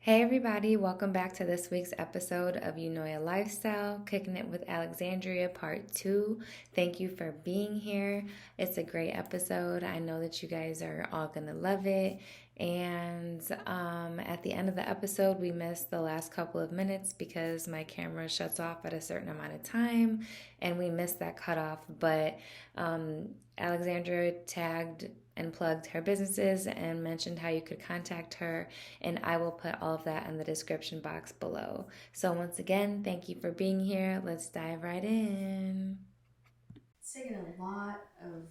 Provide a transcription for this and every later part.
Hey everybody, welcome back to this week's episode of You Know Your Lifestyle, Kicking It with Alexandria Part 2. Thank you for being here. It's a great episode. I know that you guys are all going to love it. And at the end of the episode, we missed the last couple of minutes because my camera shuts off at a certain amount of time and we missed that cutoff. But Alexandria tagged and plugged her businesses and mentioned how you could contact her, and I will put all of that in the description box below. So once again, thank you for being here. Let's dive right in. It's taken a lot of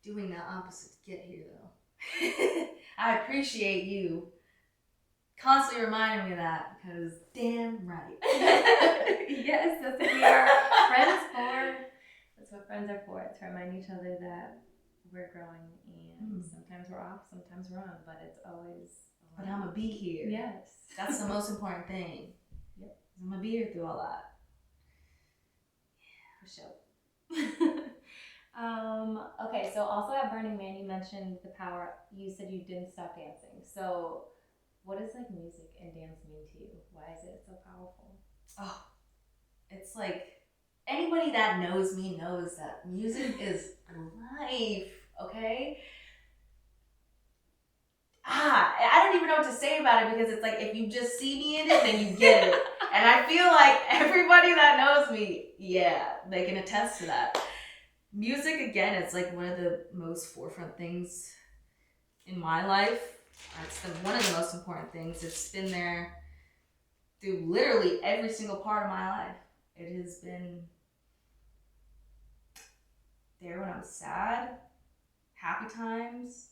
doing the opposite to get here, though. I appreciate you constantly reminding me of that, because damn right. Yes, that's what we are friends for. That's what friends are for, to remind each other that we're growing, and sometimes we're off, sometimes we're on, but it's always. But I'm gonna be here. Yes. That's the most important thing. Yep. I'm gonna be here through all that. For sure. Okay, so also at Burning Man, you mentioned the power. You said you didn't stop dancing. So, what does like music and dance mean to you? Why is it so powerful? Oh, it's like anybody that knows me knows that music is life. Okay. I don't even know what to say about it, because it's like if you just see me in it, then you get it. And I feel like everybody that knows me, yeah, they can attest to that. Music, again, it's like one of the most forefront things in my life. It's one of the most important things. It's been there through literally every single part of my life. It has been there when I was sad, happy times,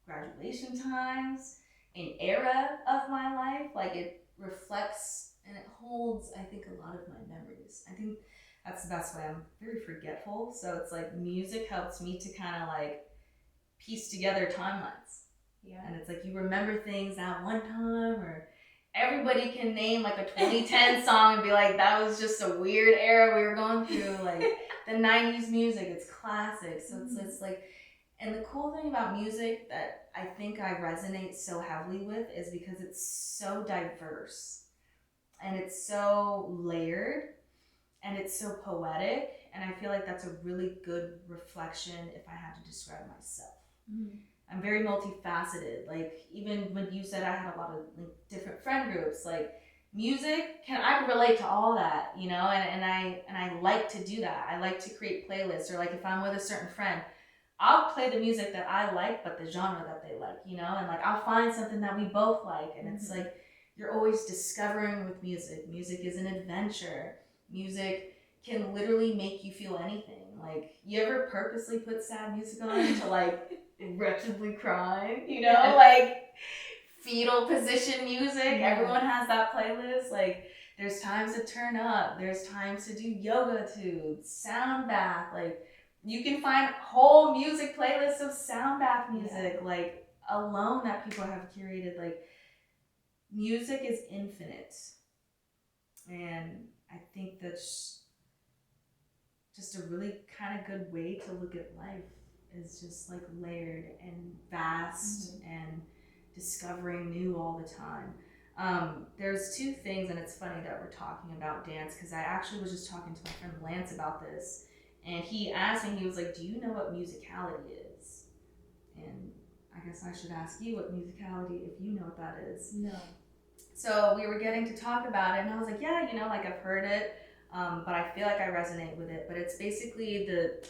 graduation times, an era of my life. Like, it reflects and it holds, I think, a lot of my memories. I think that's the best way. I'm very forgetful, so it's like music helps me to kind of like piece together timelines. Yeah. And it's like you remember things at one time, or everybody can name like a 2010 song and be like, that was just a weird era we were going through. Like the 90s music, it's classic. So it's like, and the cool thing about music that I think I resonate so heavily with is because it's so diverse and it's so layered and it's so poetic. And I feel like that's a really good reflection if I had to describe myself. Mm-hmm. I'm very multifaceted. Like, even when you said I had a lot of like different friend groups, like music, I can relate to all that, you know, and I like to do that. I like to create playlists, or like if I'm with a certain friend, I'll play the music that I like, but the genre that they like, you know, and like I'll find something that we both like, and it's like you're always discovering with music. Music is an adventure. Music can literally make you feel anything. Like, you ever purposely put sad music on to like wretchedly cry, you know, like fetal position music. Yeah. Everyone has that playlist. Like, there's times to turn up, there's times to do yoga to, sound bath. Like, you can find whole music playlists of sound bath music, like alone, that people have curated. Like, music is infinite, and I think that's just a really kind of good way to look at life, is just like layered and vast and discovering new all the time. There's two things, and it's funny that we're talking about dance, because I actually was just talking to my friend Lance about this, and he asked me, he was like, do you know what musicality is? And I guess I should ask you what musicality, if you know what that is. No. So we were getting to talk about it, and I was like, yeah, you know, like I've heard it, but I feel like I resonate with it. But it's basically, the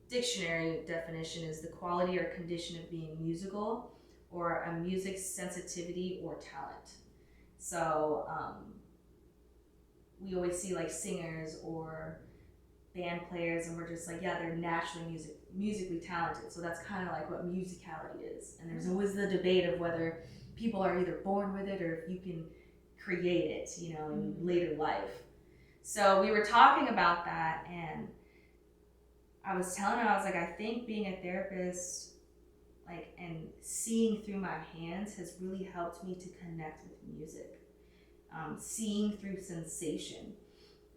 dictionary definition is the quality or condition of being musical, or a music sensitivity or talent. So we always see like singers or band players, and we're just like, yeah, they're naturally musically talented. So that's kind of like what musicality is. And there's always the debate of whether people are either born with it or if you can create it, you know, in later life. So we were talking about that, and I was telling her, I was like, I think being a therapist, like, and seeing through my hands has really helped me to connect with music. Seeing through sensation.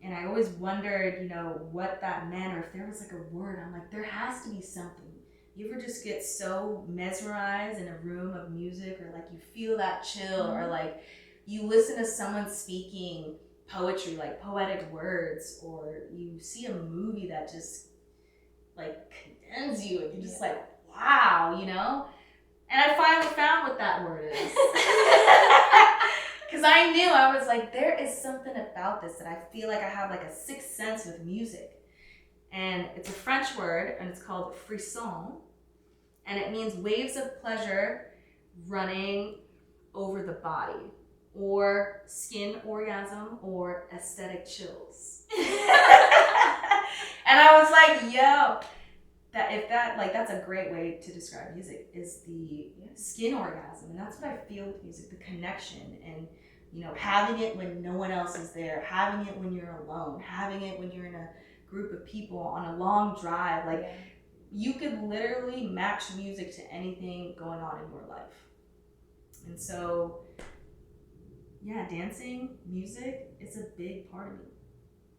And I always wondered, you know, what that meant, or if there was like a word. I'm like, there has to be something you ever just get so mesmerized in a room of music, or like you feel that chill, or like you listen to someone speaking poetry, like poetic words, or you see a movie that just like condemns you and you're just like, wow, you know? And I finally found what that word is. Because I knew, I was like, there is something about this that I feel like I have like a sixth sense with music. And it's a French word, and it's called frisson. And it means waves of pleasure running over the body, or skin orgasm, or aesthetic chills. And I was like, yo, that's a great way to describe music, is the skin orgasm. And that's what I feel with music, the connection, and having it when no one else is there, having it when you're alone, having it when you're in a group of people on a long drive. Like, you could literally match music to anything going on in your life. And so, yeah, dancing, music, it's a big part of me.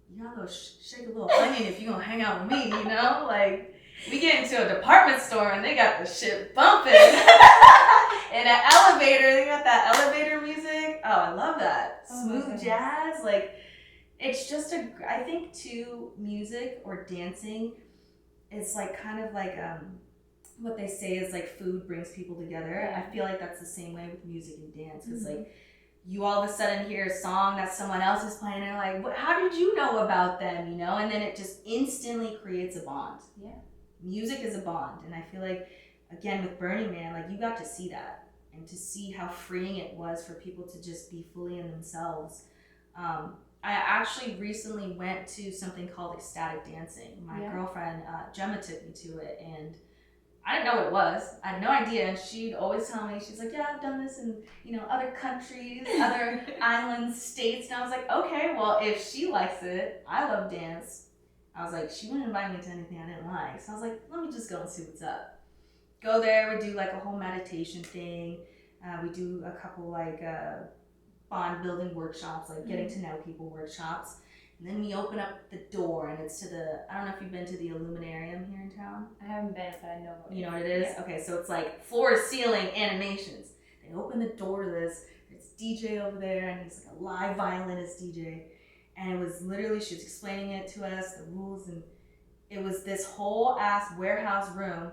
You gotta shake a little onion if you're gonna hang out with me, Like, we get into a department store and they got the shit bumping. In an elevator, they got that elevator music. Oh, I love that. Smooth jazz. Like, it's just I think too, music or dancing, it's like kind of like what they say is like food brings people together. I feel like that's the same way with music and dance. It's like, you all of a sudden hear a song that someone else is playing, and you're like, how did you know about them, And then it just instantly creates a bond. Yeah. Music is a bond. And I feel like, again, with Burning Man, like, you got to see that, and to see how freeing it was for people to just be fully in themselves. I actually recently went to something called ecstatic dancing. My girlfriend, Gemma, took me to it, and I didn't know what it was. I had no idea. And she'd always tell me, she's like, yeah, I've done this in, other countries, other islands, states. And I was like, okay, well, if she likes it, I love dance. I was like, she wouldn't invite me to anything I didn't like. So I was like, let me just go and see what's up. Go there, we do like a whole meditation thing. We do a couple like bond building workshops, like getting to know people workshops. And then we open up the door, and it's to I don't know if you've been to the Illuminarium here in town. I haven't been, but I know what it is. You know what it is? Yeah. Okay, so it's like floor-to-ceiling animations. They open the door to this. There's DJ over there, and he's like a live violinist DJ. And it was literally, she was explaining it to us, the rules, and it was this whole ass warehouse room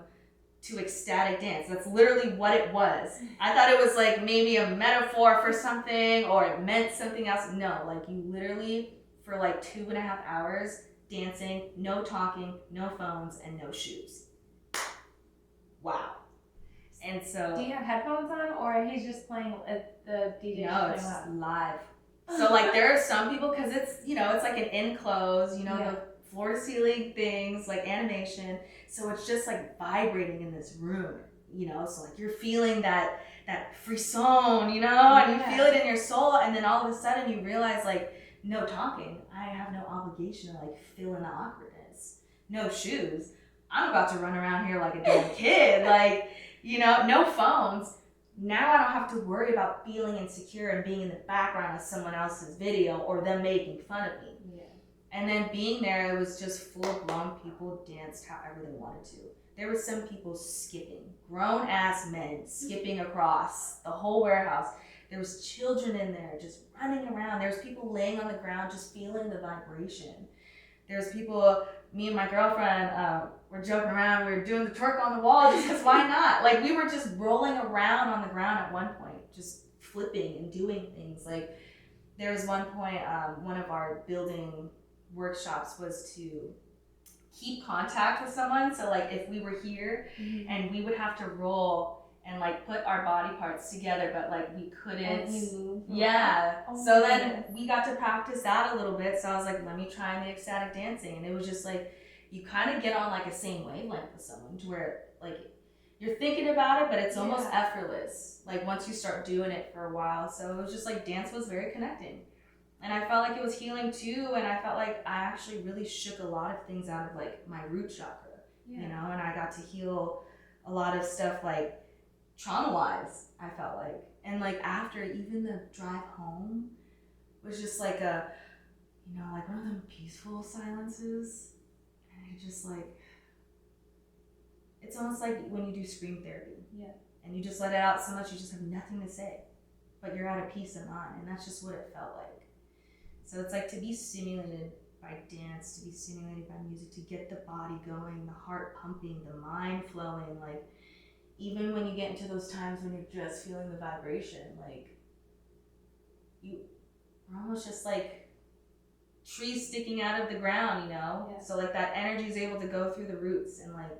to ecstatic dance. That's literally what it was. I thought it was like maybe a metaphor for something, or it meant something else. No, like, you literally, for like 2.5 hours, dancing, no talking, no phones, and no shoes. Wow. And so, do you have headphones on, or he's just playing the DJ? No, it's live. So like, there are some people, because it's it's like an enclosed, the floor to ceiling things, like animation. So it's just like vibrating in this room, So like, you're feeling that frisson, and you feel it in your soul, and then all of a sudden you realize, like, no talking. I have no obligation to like fill in the awkwardness. No shoes. I'm about to run around here like a damn kid. Like, no phones. Now I don't have to worry about feeling insecure and being in the background of someone else's video, or them making fun of me. Yeah. And then being there, it was just full-blown people danced however they wanted to. There were some people skipping, grown-ass men skipping across the whole warehouse. There was children in there just running around. There was people laying on the ground just feeling the vibration. There's people, me and my girlfriend, were joking around. We were doing the twerk on the wall just because why not? Like, we were just rolling around on the ground at one point, just flipping and doing things. Like, there was one point, one of our building workshops was to keep contact with someone. So like, if we were here and we would have to roll and like put our body parts together, but like we couldn't. Yeah. So then we got to practice that a little bit. So I was like, let me try the ecstatic dancing. And it was just like, you kind of get on like a same wavelength with someone, to where like you're thinking about it, but it's almost effortless. Like, once you start doing it for a while. So it was just like, dance was very connecting. And I felt like it was healing too. And I felt like I actually really shook a lot of things out of like my root chakra, and I got to heal a lot of stuff, like trauma-wise, I felt like. And like, after even the drive home was just like a, like one of them peaceful silences. And it just like, it's almost like when you do scream therapy. Yeah. And you just let it out so much you just have nothing to say. But you're at a peace of mind, and that's just what it felt like. So it's like to be stimulated by dance, to be stimulated by music, to get the body going, the heart pumping, the mind flowing. Like, even when you get into those times when you're just feeling the vibration, like, we're almost just like trees sticking out of the ground, you know? Yeah. So, like, that energy is able to go through the roots and, like,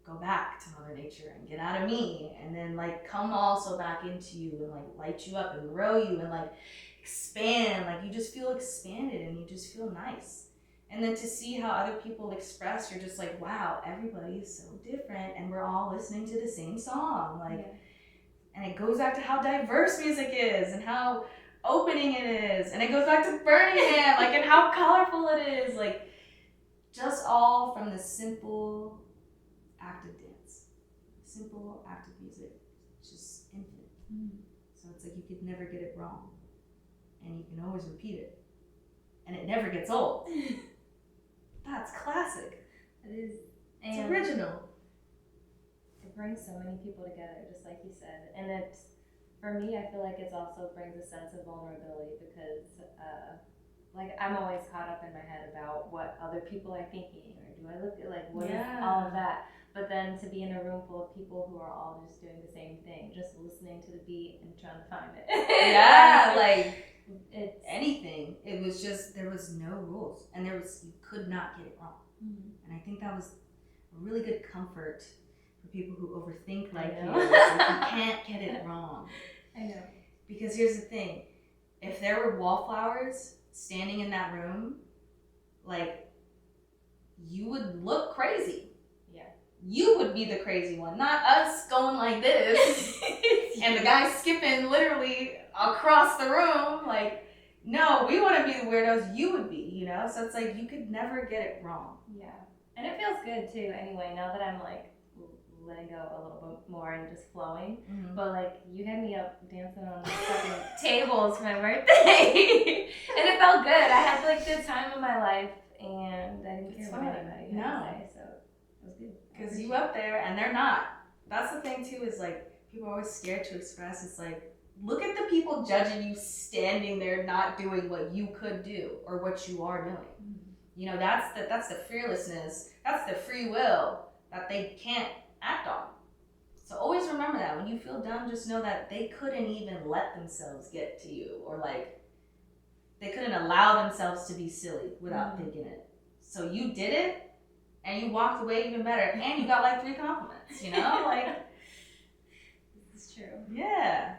go back to Mother Nature and get out of me, and then, like, come also back into you and, like, light you up and grow you and, like, expand. Like, you just feel expanded and you just feel nice. And then to see how other people express, you're just like, wow, everybody is so different and we're all listening to the same song. Like, yeah. And it goes back to how diverse music is and how opening it is. And it goes back to Burning Man, like, and how colorful it is. Like, just all from the simple act of dance. Simple act of music. It's just infinite. So it's like you could never get it wrong. And you can always repeat it. And it never gets old. That's classic. It is. It's original. It brings so many people together, just like you said. And it's, for me, I feel like it also brings a sense of vulnerability because, like, I'm always caught up in my head about what other people are thinking, or do I look like, what is all of that? But then to be in a room full of people who are all just doing the same thing, just listening to the beat and trying to find it. Yeah, like, it's anything. It was just, there was no rules, and you could not get it wrong. And I think that was a really good comfort for people who overthink like you. Like, you can't get it wrong. I know. Because here's the thing, if there were wallflowers standing in that room, like, you would look crazy. Yeah. You would be the crazy one, not us going like this and the guy skipping literally across the room. Like, no, we want to be the weirdos you would be, you know? So it's like, you could never get it wrong. Yeah. And it feels good too, anyway, now that I'm like letting go a little bit more and just flowing. But like, you had me up dancing on the fucking tables for my birthday. And it felt good. I had like the time of my life and I didn't care what anybody had to say, so it was good. Because you up there and they're not. That's the thing too, is like, people are always scared to express. It's like, look at the people judging you standing there not doing what you could do or what you are doing. You know, that's the fearlessness, that's the free will that they can't act on. So always remember that. When you feel dumb, just know that they couldn't even let themselves get to you, or like, they couldn't allow themselves to be silly without thinking it. So you did it, and you walked away even better, and you got like 3 compliments, you know? Like, this is true. Yeah.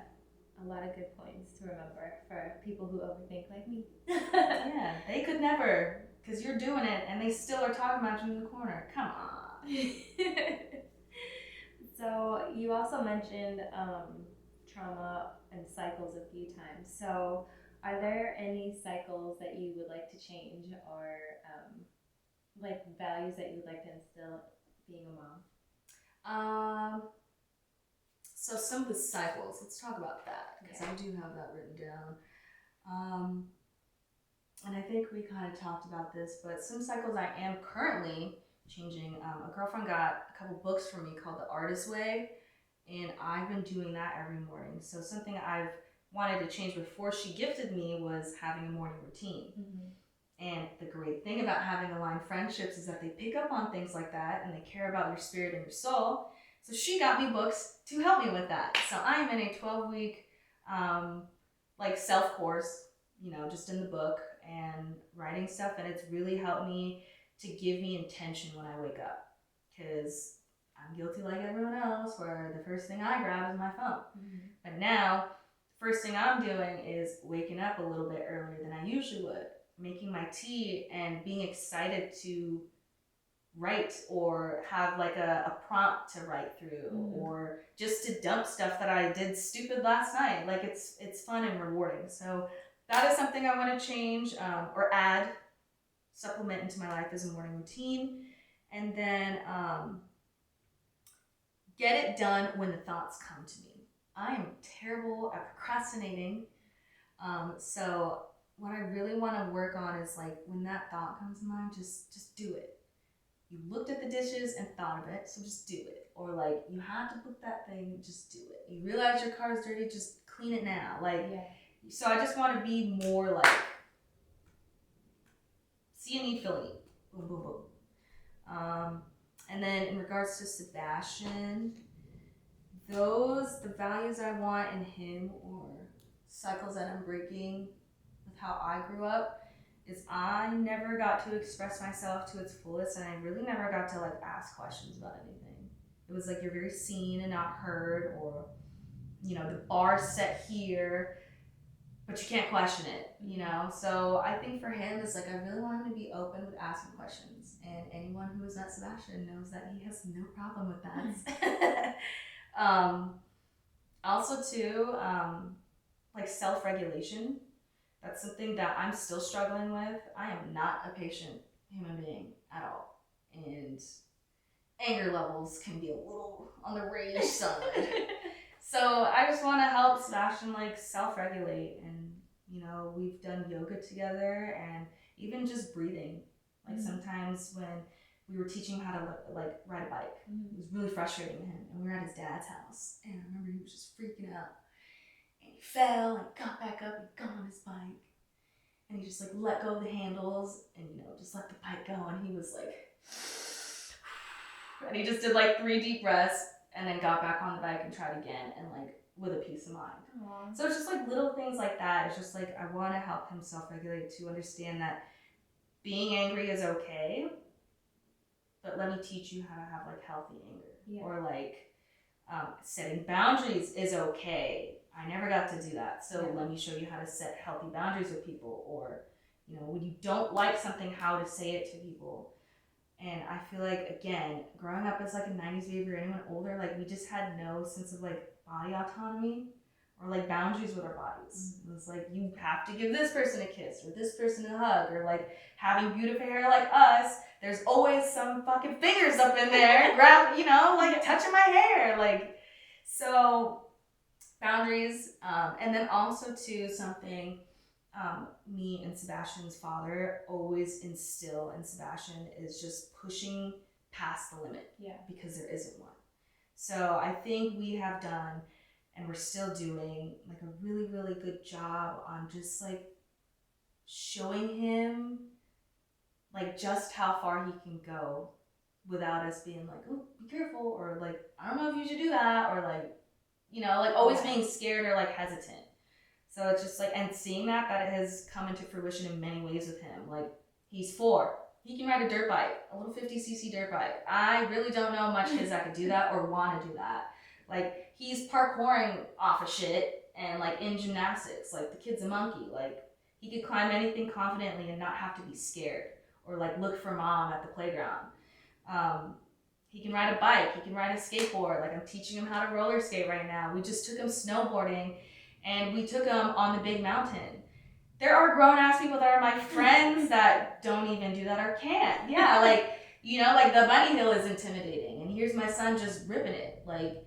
A lot of good points to remember for people who overthink like me. Yeah, they could never, because you're doing it, and they still are talking about you in the corner. Come on. So you also mentioned trauma and cycles a few times. So are there any cycles that you would like to change, or like values that you would like to instill being a mom? So some of the cycles, let's talk about that, because I do have that written down. And I think we kind of talked about this, but some cycles I am currently changing. A girlfriend got a couple books for me called The Artist Way, and I've been doing that every morning. So something I've wanted to change before she gifted me was having a morning routine. And the great thing about having aligned friendships is that they pick up on things like that, and they care about your spirit and your soul. So she got me books to help me with that. So I am in a 12-week like self-course, you know, just in the book and writing stuff, and it's really helped me to give me intention when I wake up, because I'm guilty like everyone else where the first thing I grab is my phone. But now, first thing I'm doing is waking up a little bit earlier than I usually would, making my tea and being excited to write, or have like a prompt to write through, or just to dump stuff that I did stupid last night. Like, it's fun and rewarding. So that is something I want to change, or add, supplement into my life as a morning routine. And then get it done when the thoughts come to me. I am terrible at procrastinating. So what I really want to work on is, like, when that thought comes to mind, just do it. you looked at the dishes and thought of it, so just do it. Or like, you have to put that thing, just do it. You realize your car is dirty, just clean it now. Like, so I just want to be more like, see a need, fill a need. Boom, boom, boom. And then in regards to Sebastian, the values I want in him, or cycles that I'm breaking with how I grew up, is I never got to express myself to its fullest, and I really never got to like ask questions about anything. It was like you're very seen and not heard, or the bar's set here, but you can't question it, So I think for him, it's like I really want him to be open with asking questions, and anyone who has met Sebastian knows that he has no problem with that. Also too, like self-regulation. That's something that I'm still struggling with. I am not a patient human being at all, and anger levels can be a little on the rage side. So I just want to help Sebastian like self-regulate, and we've done yoga together, and even just breathing. Like sometimes when we were teaching him how to like ride a bike, it was really frustrating to him, and we were at his dad's house, and I remember he was just freaking out, and he fell and got back up and got on his bike, and he just like let go of the handles and just let the bike go, and he was like, and he just did like 3 deep breaths, and then got back on the bike and tried again, and like with a peace of mind. Aww. So it's just like little things like that. It's just like I want to help him self-regulate, to understand that being angry is okay, but let me teach you how to have like healthy anger, or like setting boundaries is okay. I never got to do that, so let me show you how to set healthy boundaries with people, or when you don't like something, how to say it to people. And I feel like, again, growing up as like a 90s baby or anyone older, like we just had no sense of like body autonomy or like boundaries with our bodies. It was like, you have to give this person a kiss or this person a hug, or like having beautiful hair like us, there's always some fucking fingers up in there, grab, like touching my hair. Like, so boundaries. And then also too, something me and Sebastian's father always instill in Sebastian is just pushing past the limit. Because there isn't one. So I think we have done, and we're still doing, like a really, really good job on just like showing him like just how far he can go without us being like, oh, be careful, or like, I don't know if you should do that, or like, like always being scared or like hesitant. So it's just like, and seeing that it has come into fruition in many ways with him. Like, he's 4. He can ride a dirt bike, a little 50cc dirt bike. I really don't know much kids that could do that or want to do that. Like, he's parkouring off of shit and like in gymnastics. Like, the kid's a monkey. Like, he could climb anything confidently and not have to be scared or like look for mom at the playground. He can ride a bike. He can ride a skateboard. Like, I'm teaching him how to roller skate right now. We just took him snowboarding, and we took him on the big mountain. There are grown-ass people that are my friends that don't even do that or can't. Yeah, like, like the bunny hill is intimidating, and here's my son just ripping it. Like,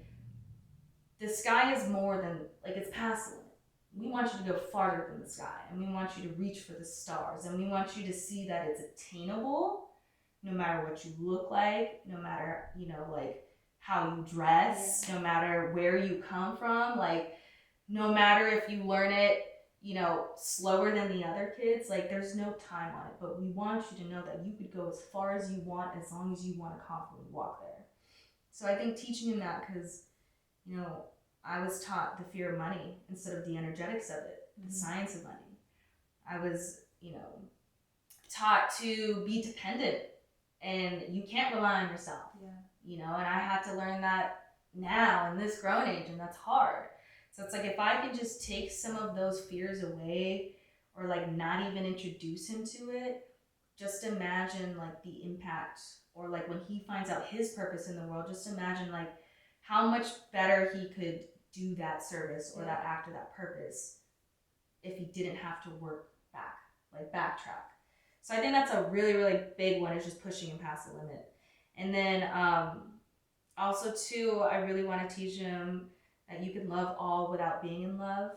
the sky is more than, like, it's past the limit. We want you to go farther than the sky, and we want you to reach for the stars, and we want you to see that it's attainable, no matter what you look like, no matter, like, how you dress, no matter where you come from, like, no matter if you learn it, slower than the other kids, like, there's no time on it, but we want you to know that you could go as far as you want, as long as you want to confidently walk there. So I think teaching him that, because, I was taught the fear of money instead of the energetics of it, the science of money. I was, taught to be dependent, and you can't rely on yourself, and I had to learn that now in this grown age, and that's hard. So it's like, if I can just take some of those fears away, or like not even introduce him to it, just imagine like the impact, or like when he finds out his purpose in the world, just imagine like how much better he could do that service or that act or that purpose if he didn't have to work back, like backtrack. So I think that's a really, really big one, is just pushing him past the limit. And then also too, I really want to teach him that you can love all without being in love.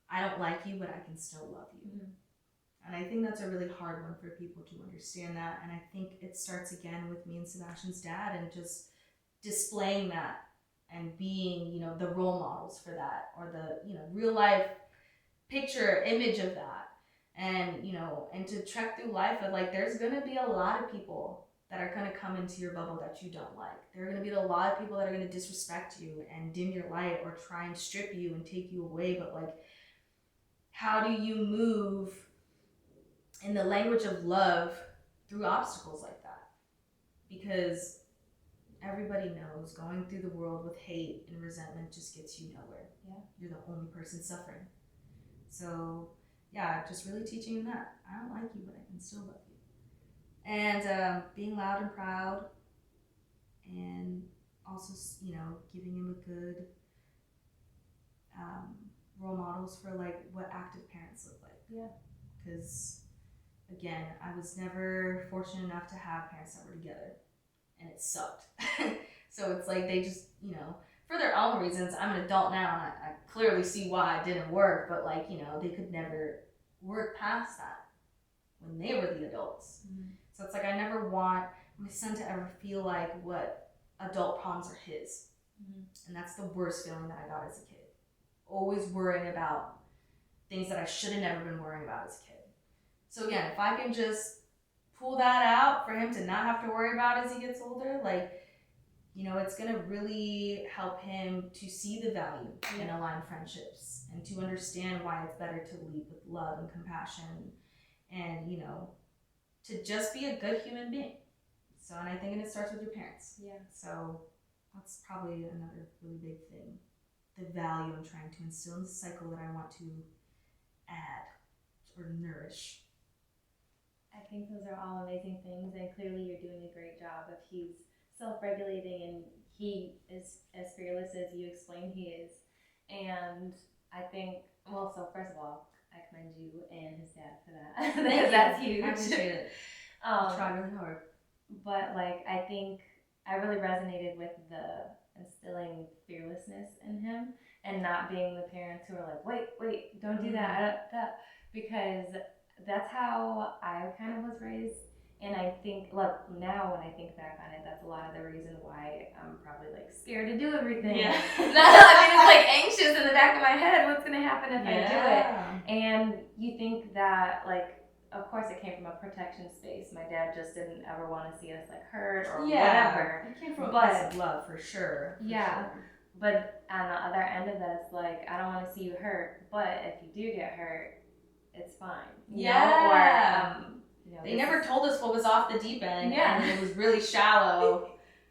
I don't like you, but I can still love you. And I think that's a really hard one for people to understand that. And I think it starts again with me and Sebastian's dad and just displaying that and being, you know, the role models for that, or the, you know, real life picture image of that. And, you know, and to trek through life of like, there's going to be a lot of people that are going to come into your bubble that you don't like. There are going to be a lot of people that are going to disrespect you and dim your light or try and strip you and take you away. But like, how do you move in the language of love through obstacles like that? Because everybody knows going through the world with hate and resentment just gets you nowhere. Yeah. You're the only person suffering. So yeah, just really teaching him that I don't like you, but I can still love you. And being loud and proud, and also, you know, giving him a good role models for like what active parents look like. Yeah. Because again, I was never fortunate enough to have parents that were together, and it sucked. So it's like they just, you know, for their own reasons. I'm an adult now, and I clearly see why it didn't work. But like, you know, they could never work past that when they were the adults. Mm-hmm. So it's like I never want my son to ever feel like what adult problems are his. Mm-hmm. And that's the worst feeling that I got as a kid. Always worrying about things that I should have never been worrying about as a kid. So again, if I can just pull that out for him to not have to worry about as he gets older, like, you know, it's going to really help him to see the value in aligned friendships and to understand why it's better to lead with love and compassion and, you know, to just be a good human being. So, and I think it starts with your parents. Yeah. So that's probably another really big thing. The value I'm trying to instill in the cycle that I want to add or nourish. I think those are all amazing things, and clearly you're doing a great job. If he's self-regulating and he is as fearless as you explained he is, and I think, well, so first of all, I commend you and his dad for that. Because that's huge. I appreciate it. I try really hard. But like, I think I really resonated with the instilling fearlessness in him and not being the parents who are like, wait, don't do that, because that's how I kind of was raised. And I think, look, now when I think back on it, that's a lot of the reason why I'm probably like scared to do everything. Yeah. I mean, it's like anxious in the back of my head. What's going to happen if I do it? And you think that, like, of course it came from a protection space. My dad just didn't ever want to see us like hurt or whatever. It came from a place of love for sure. But on the other end of that, it's like, I don't want to see you hurt, but if you do get hurt, it's fine. You know? Or, you know, they never told us what was off the deep end, and it was really shallow.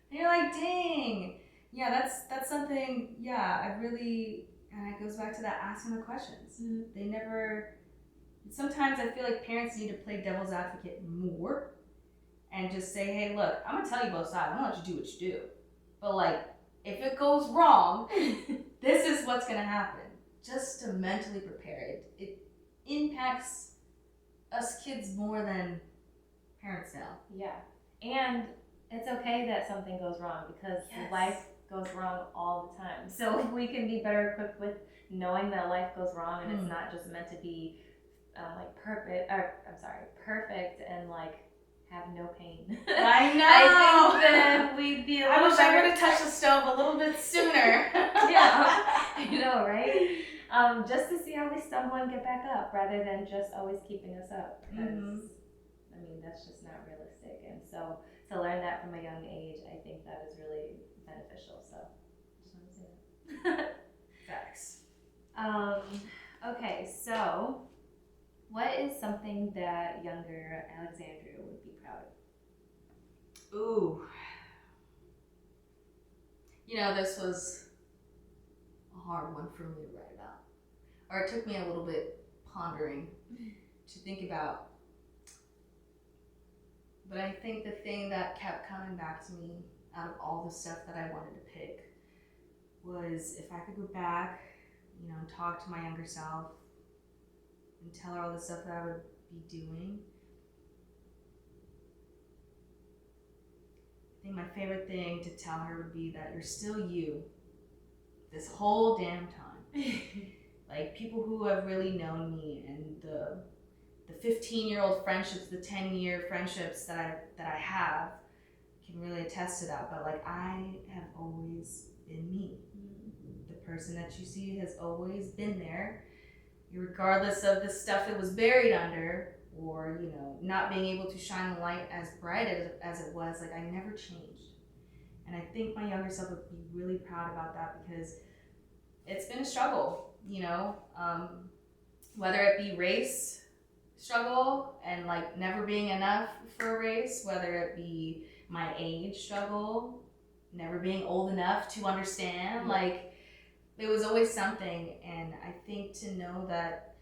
And you're like, dang. Yeah, that's something, I really, and it goes back to that asking the questions. Mm-hmm. They never, sometimes I feel like parents need to play devil's advocate more and just say, hey, look, I'm going to tell you both sides. I'm going to let you do what you do. But like, if it goes wrong, this is what's going to happen. Just to mentally prepare. It impacts us kids more than parents now. Yeah. And it's okay that something goes wrong, because life goes wrong all the time. So if we can be better equipped with knowing that life goes wrong and it's not just meant to be perfect and like have no pain. I know. I think then we'd be I wish I would have touched the stove a little bit sooner. You know, right? Just to see how we stumble and get back up, rather than just always keeping us up. Because I mean, that's just not realistic. And so to learn that from a young age, I think that is really beneficial. So just want to say that. Facts. Okay, so what is something that younger Alexandria would be proud of? Ooh. You know, this was a hard one for me to write about. Or it took me a little bit pondering to think about. But I think the thing that kept coming back to me out of all the stuff that I wanted to pick was if I could go back, you know, and talk to my younger self and tell her all the stuff that I would be doing. I think my favorite thing to tell her would be that you're still you this whole damn time. Like, people who have really known me and the the 15-year-old friendships, the 10-year friendships that I have can really attest to that. But like, I have always been me. The person that you see has always been there, regardless of the stuff it was buried under, or not being able to shine the light as bright as it was. Like, I never changed, and I think my younger self would be really proud about that, because it's been a struggle. Whether it be race struggle and like never being enough for a race, whether it be my age struggle, never being old enough to understand, like, it was always something. And I think to know that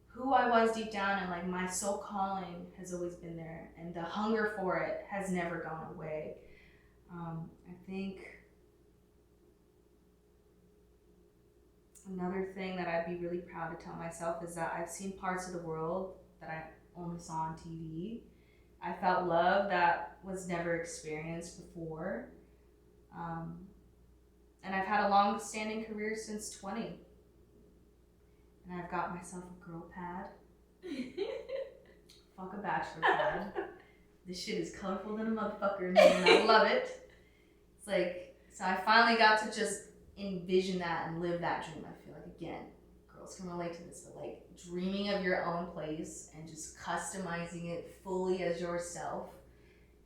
who I was deep down and like my soul calling has always been there, and the hunger for it has never gone away. I think another thing that I'd be really proud to tell myself is that I've seen parts of the world that I only saw on TV. I felt love that was never experienced before. And I've had a long-standing career since 20. And I've got myself a girl pad. Fuck a bachelor pad. This shit is colorful than a motherfucker in here, and I love it. It's like, so I finally got to just envision that and live that dream. I feel like, again, girls can relate to this, but like dreaming of your own place and just customizing it fully as yourself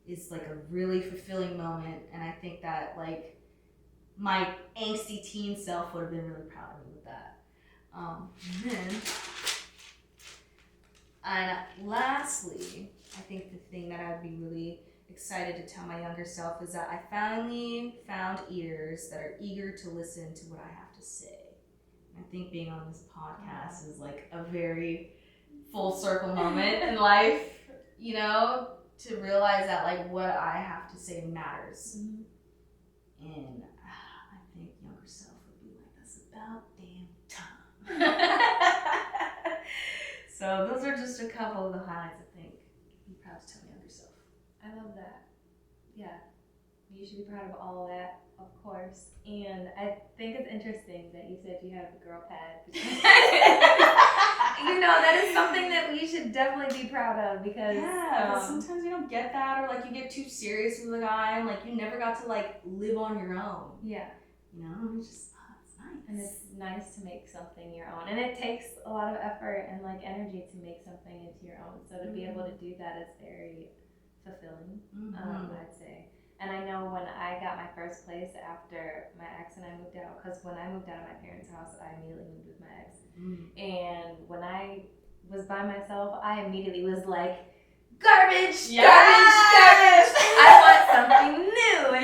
is like a really fulfilling moment. And I think that like my angsty teen self would have been really proud of me with that. And lastly, I think the thing that I'd be really excited to tell my younger self is that I finally found ears that are eager to listen to what I have to say. And I think being on this podcast is like a very full circle moment in life, to realize that like what I have to say matters. And I think younger self would be like, that's about damn time. So those are just a couple of the highlights I think I'd be proud to tell my younger self. I love that. Yeah. You should be proud of all of that, of course. And I think it's interesting that you said you have a girl pad. That is something that we should definitely be proud of, because sometimes you don't get that, or like you get too serious with a guy and like you never got to like live on your own. Yeah. It's just it's nice. And it's nice to make something your own. And it takes a lot of effort and like energy to make something into your own. So to be able to do that is very fulfilling, I'd say. And I know when I got my first place after my ex and I moved out, because when I moved out of my parents' house, I immediately moved with my ex. And when I was by myself, I immediately was like, garbage, garbage. I want something new.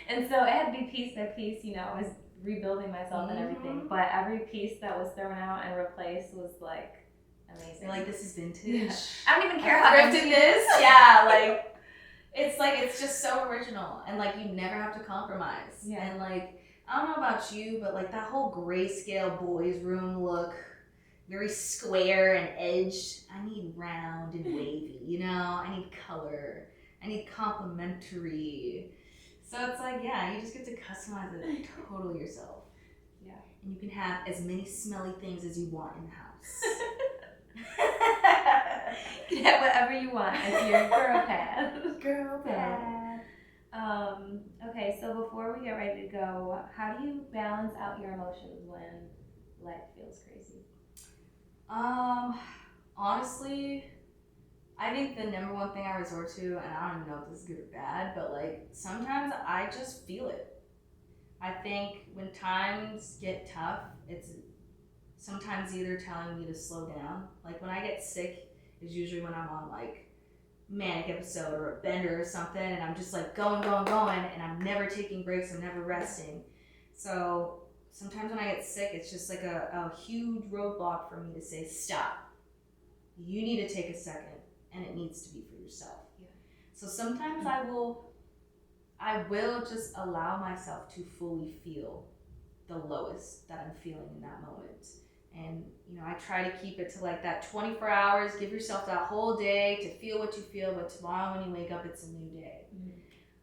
And so it had to be piece by piece, I was rebuilding myself and everything. But every piece that was thrown out and replaced was like amazing. You're like, this is vintage. Yeah. I don't even care how I thrifted this. Yeah, like it's just so original, and like you never have to compromise. Yeah. And like, I don't know about you, but like that whole grayscale boys room look, very square and edged. I need round and wavy, I need color. I need complementary. So it's like, you just get to customize it totally yourself. Yeah. And you can have as many smelly things as you want in the house. You can have whatever you want as your girl pad. Girl pad. Okay, so before we get ready to go, how do you balance out your emotions when life feels crazy? Honestly, I think the number one thing I resort to, and I don't even know if this is good or bad, but like sometimes I just feel it. I think when times get tough, it's sometimes either telling me to slow down. Like when I get sick is usually when I'm on like manic episode or a bender or something, and I'm just like going, and I'm never taking breaks, I'm never resting. So sometimes when I get sick, it's just like a huge roadblock for me to say, stop. You need to take a second, and it needs to be for yourself. Yeah. So sometimes I will just allow myself to fully feel the lowest that I'm feeling in that moment. And, I try to keep it to like that 24 hours, give yourself that whole day to feel what you feel, but tomorrow when you wake up, it's a new day.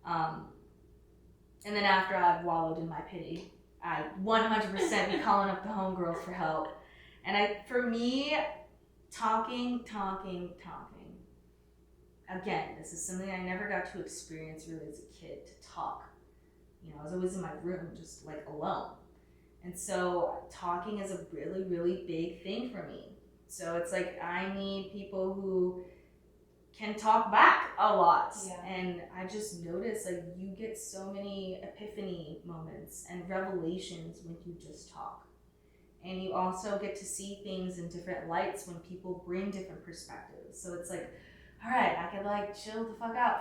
And then after I've wallowed in my pity, I 100% be calling up the homegirls for help And for me, talking. Again, this is something I never got to experience really as a kid, to talk. You know, I was always in my room, just like alone. And so talking is a really, really big thing for me. So it's like I need people who can talk back a lot. Yeah. And I just noticed like you get so many epiphany moments and revelations when you just talk. And you also get to see things in different lights when people bring different perspectives. So it's like, all right, I could like chill the fuck out